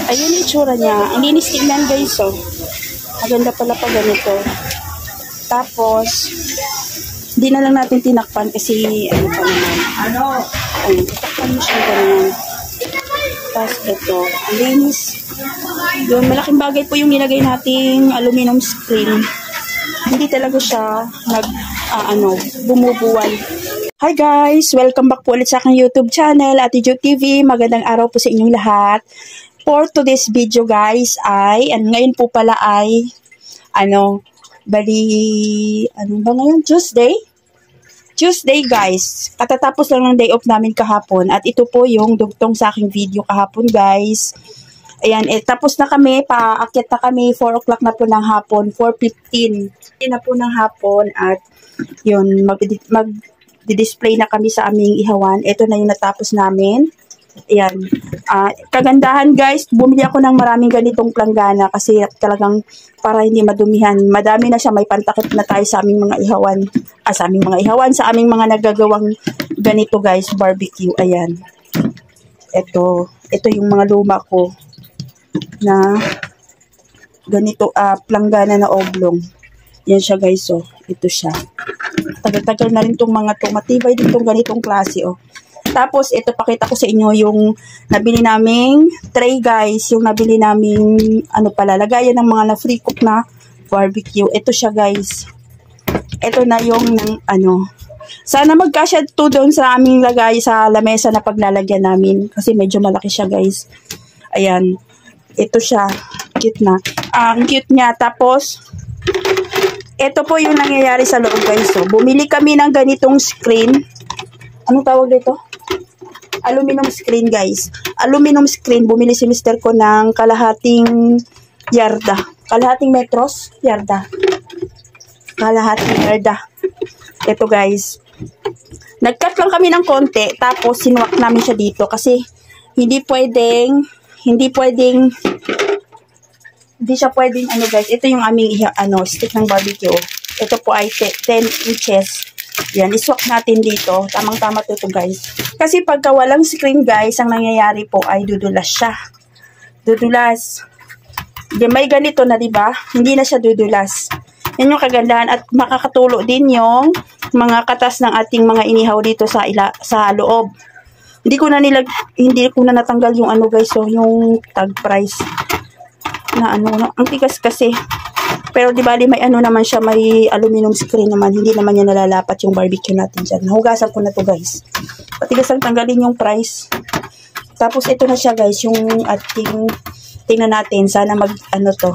Ayun yung itsura niya. Ang linis tignan guys, oh. Maganda pala pa ganito. Tapos, hindi na lang natin tinakpan kasi ano pa naman. Ayun, titakpan mo siya ganyan. Tapos ito, ang linis. Yung malaking bagay po yung nilagay nating aluminum screen. Hindi talaga siya bumubuwal. Hi guys! Welcome back po ulit sa aking YouTube channel, Ate Jo TV. Magandang araw po sa inyong lahat. For today's video guys ngayon po pala ay, ano ba ngayon? Tuesday? Tuesday guys. Katatapos lang ng day off namin kahapon. At ito po yung dugtong sa aking video kahapon guys. Ayan, tapos na kami, paakyat na kami, 4 o'clock na po ng hapon, 4:15 na po ng hapon. At yun, mag-display na kami sa aming ihawan. Ito na yung natapos namin. Ayan. Kagandahan guys, bumili ako ng maraming ganitong planggana kasi talagang para hindi madumihan. Madami na siya, may pantakip na tayo sa aming mga ihawan. Sa aming mga nagagawang ganito guys, barbecue. Ayan. Ito yung mga luma ko na ganito, planggana na oblong. Yan siya guys, oh. Ito siya. Tagal-tagal na rin itong mga to. Matibay din itong ganitong klase, oh. Tapos, ito, pakita ko sa inyo yung nabili naming tray, guys. Yung nabili naming, lagayan ng mga na-free cook na barbecue. Ito siya, guys. Ito na yung, sana magkasya to doon sa aming lagay sa lamesa na paglalagyan namin. Kasi medyo malaki siya, guys. Ayan. Ito siya. Cute na. Ang cute niya. Tapos, ito po yung nangyayari sa loob, guys. So, bumili kami ng ganitong screen. Anong tawag dito? Aluminum screen, guys. Aluminum screen. Bumili si mister ko ng kalahating yarda. Kalahating metros? Yarda. Kalahating yarda. Ito, guys. Nag-cut lang kami ng konti. Tapos, sinuwak namin siya dito. Kasi, hindi siya pwedeng, guys. Ito yung aming, stick ng barbecue. Ito po ay 10 inches. Yan, iswak natin dito. Tamang-tama to guys. Kasi pagka walang screen guys, ang nangyayari po ay dudulas siya. Dudulas. May ganito na, diba? Hindi na siya dudulas. Yan yung kagandahan at makakatulo din yung mga katas ng ating mga inihaw dito sa loob. Hindi ko na natanggal yung guys, so yung tag price na ang tigas kasi. Pero di bali may naman siya, may aluminum screen naman. Hindi naman niya nalalapat yung barbecue natin dyan. Nahugasan ko na to guys. Patigas lang tanggalin yung price. Tapos ito na siya guys, yung ating, tingnan natin. Sana to.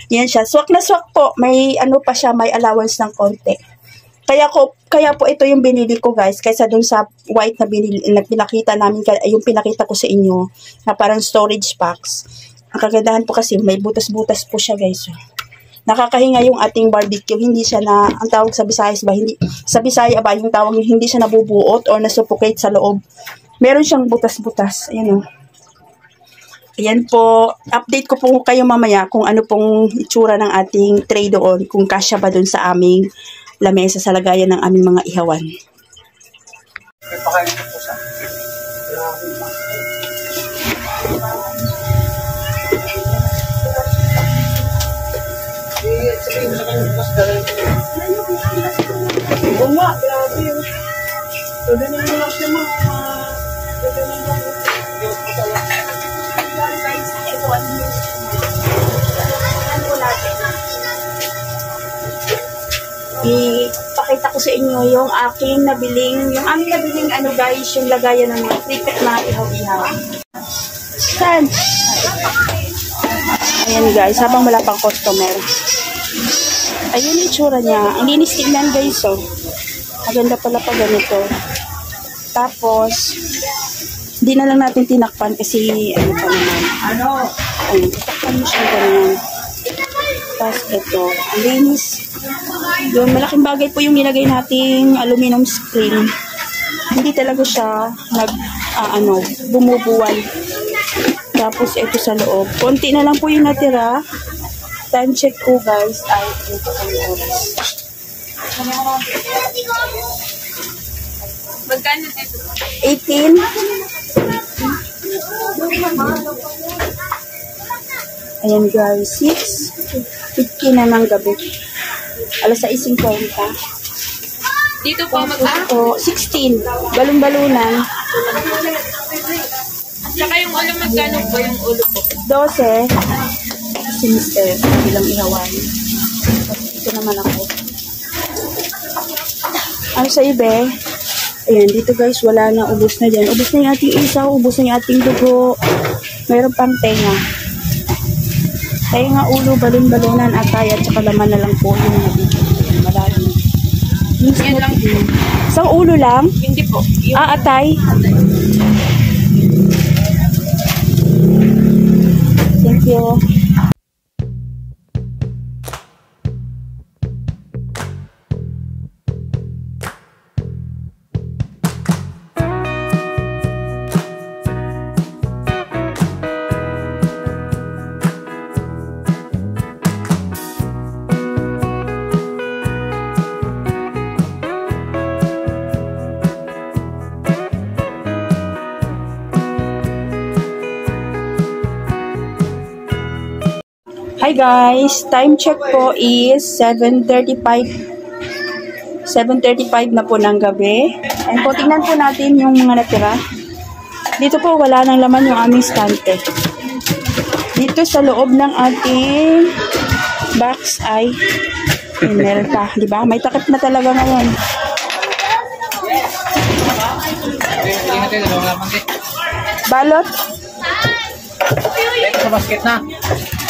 Yan siya. Swak na swak po. May pa siya, may allowance ng konti. Kaya po ito yung binili ko guys. Kaysa dun sa white na pinakita namin, yung pinakita ko sa inyo, na parang storage packs. Ang kagandahan po kasi, may butas-butas po siya guys. Nakakahinga yung ating barbecue. Hindi siya ang tawag sa Visayas ba? Sa Bisaya ba, yung tawag hindi siya nabubuot or nasuffocate sa loob. Meron siyang butas-butas. Ayan o. Ayan po. Update ko po kayo mamaya kung ano pong itsura ng ating tray doon. Kung kasya ba doon sa aming lamesa sa lagayan ng aming mga ihawan. Pakain po sa oo nga, grabe yun. So, din yung lang siya ipakita ko sa inyo yung aming nabiling guys, yung lagayan ng mga free-cook na ihaw-ihaw. Saan? Ayan guys, habang wala pang customer. Ayun yung itsura niya. Ang linis tignan guys, oh. Maganda pala pa ganito. Tapos, hindi na lang natin tinakpan kasi pa naman. Ayun, titakpan mo siya ganyan. Tapos ito, ang linis. Yung malaking bagay po yung nilagay nating aluminum screen. Hindi talaga siya bumubuwal. Tapos ito sa loob. Konti na lang po yung natira. Time check ko guys ay ito ang oras. Magkano ito? 18. Ayan guys, 6:50 na ng gabi. Alas 6:50. Dito po O, 16. Balon-balunan. Saka yung ulo, magkano po yung ulo po? 12. Si Mister, bilang ihawan. Ito naman ako. Ano sa ibe? Ayan, dito guys, wala na. Ubus na dyan. Ubus na yung ating isaw. Ubus na yung ating dugo. Meron pang tenga. Tenga, ulo, balon-balunan, atay, at saka laman na lang po yung marami. Yan lang. Isang ulo lang? Hindi po. Yung Atay. Thank you. Hi guys, time check po is 7:35. 7:35 na po ng gabi. And po, tingnan po natin yung mga natira. Dito po wala nang laman yung aming stante. Dito sa loob ng ating box ay meron pa, di ba? May takip na talaga ngayon. Balot. Sa basket na.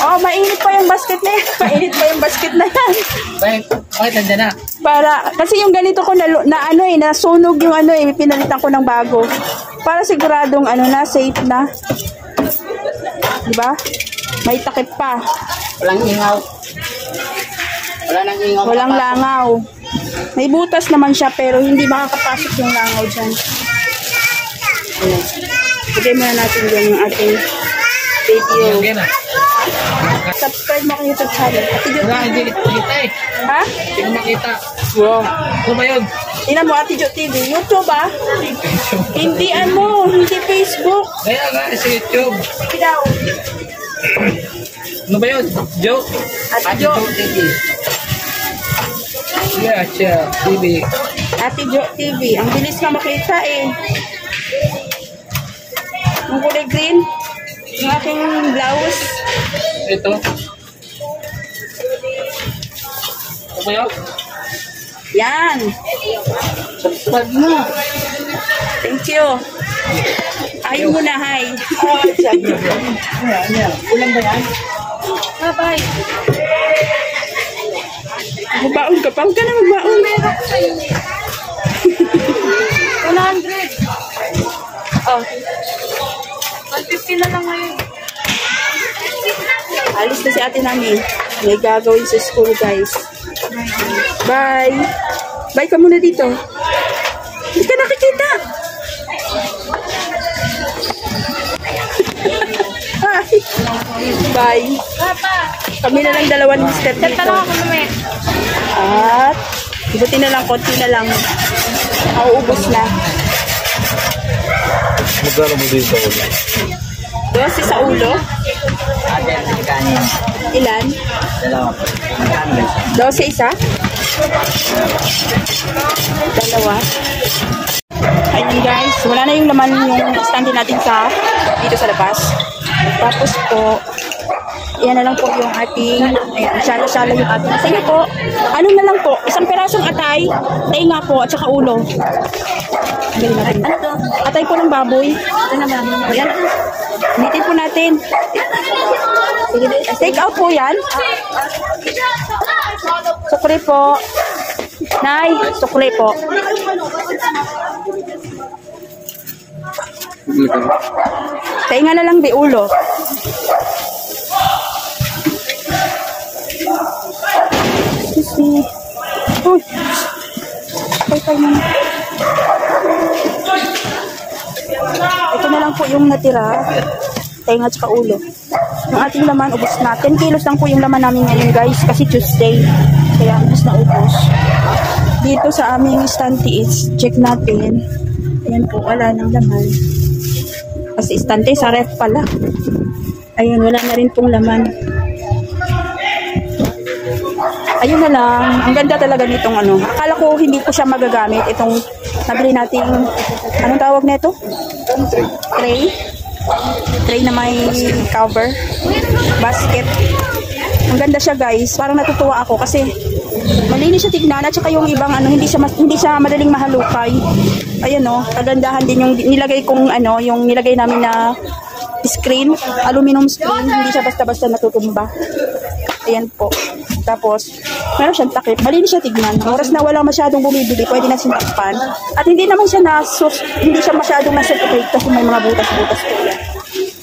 Oh, mainit pa yung basket na yan. Mainit pa yung basket na yan. Bakit nandiyan na? Para, kasi yung ganito ko nasunog yung pinalitan ko ng bago. Para siguradong safe na. Diba? May takip pa. Walang ingaw. Wala nang ingaw. Walang langaw. May butas naman siya pero hindi makakapasok yung langaw dyan. Ayan. Bigay muna natin yung ating video. Yan na. Subscribe mo kay YouTube channel. Wala, hindi kita eh. Ha? Hindi ko makita. Wow. Ano ba yun? Tingnan mo, Ate Jo TV. YouTube Hindi hindi Facebook. Kaya nga, sa YouTube. Hindi daw. Ano ba yun? Joe? Ate Jo. TV. Yeah, siya. TV. Ate Jo TV. Ang bilis nga makita eh. Yung kulay green. Yung aking blouse. Ito. Ano ba yun? Yan. Subscribe na. Thank you. Ayaw mo na, hi. Ulam ba yan? bye-bye. Magbaon ka pa. Huwag ka na magbaon. 100. Oh. 150 na lang ngayon. Alis na si ate namin. May gagawin sa school, guys. Bye. Bye ka muna dito. Hindi ka nakikita. Bye. Papa. Kami na lang dalawan ni Step dito. Tara ako naman. At buti na lang, konti na lang. Mauubos na. Magkano mo dito? 12 sa ulo. Ilan? Dalawa. 12 isa? Dalawa. Ayun guys, wala na yung laman yung stand natin dito sa labas. Tapos po, yan na lang po yung ating, ayan, sala-sala yung ating. Sa inyo po, ano na lang po, isang perasong atay, tainga po, at saka ulo. Galing natin. Ano to? Atay po ng baboy. Ito na baboy. Ayan. Nitin po natin. Take out po yan. Sukli po. Nay, sukli po. Tainga na lang di ulo. Excuse me. Uy. Pay mo. Ito na lang po yung natira. Tainga at saka ulo. Yung ating laman, ubos na. 10 kilos lang po yung laman namin ngayon guys. Kasi Tuesday. Kaya ubos na ubos. Dito sa aming stante is check natin. Ayan po, wala nang laman. Kasi stante sa ref pala. Ayun, wala na rin pong laman. Ayun na lang. Ang ganda talaga nitong ano. Akala ko hindi ko siya magagamit. Itong nabili nating, anong tawag na ito? Tray. Tray na may cover. Basket. Ang ganda siya guys. Parang natutuwa ako kasi malinis siya tignan at saka yung ibang ano, hindi siya madaling mahalukay. Ayun no, kagandahan din yung nilagay kong ano, yung nilagay namin na screen, aluminum screen, hindi siya basta-basta natutumba. Ayan po. Tapos, meron siyang takip. Malinis siya tignan. Oras na wala masyadong bumibili, pwede na sinakpan. At hindi naman siya hindi siya masyadong nasuffocate kasi may mga butas-butas po yan.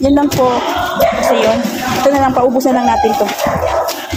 Yan lang po. Kasi yun. Ito na lang, paubusan lang natin to.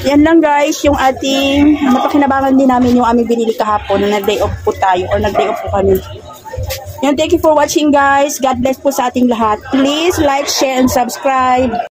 Yan lang guys, yung ating napakinabangan din namin yung aming binili kahapon na nag-day off po tayo or nag-day off po kami. Yan, thank you for watching guys. God bless po sa ating lahat. Please like, share, and subscribe.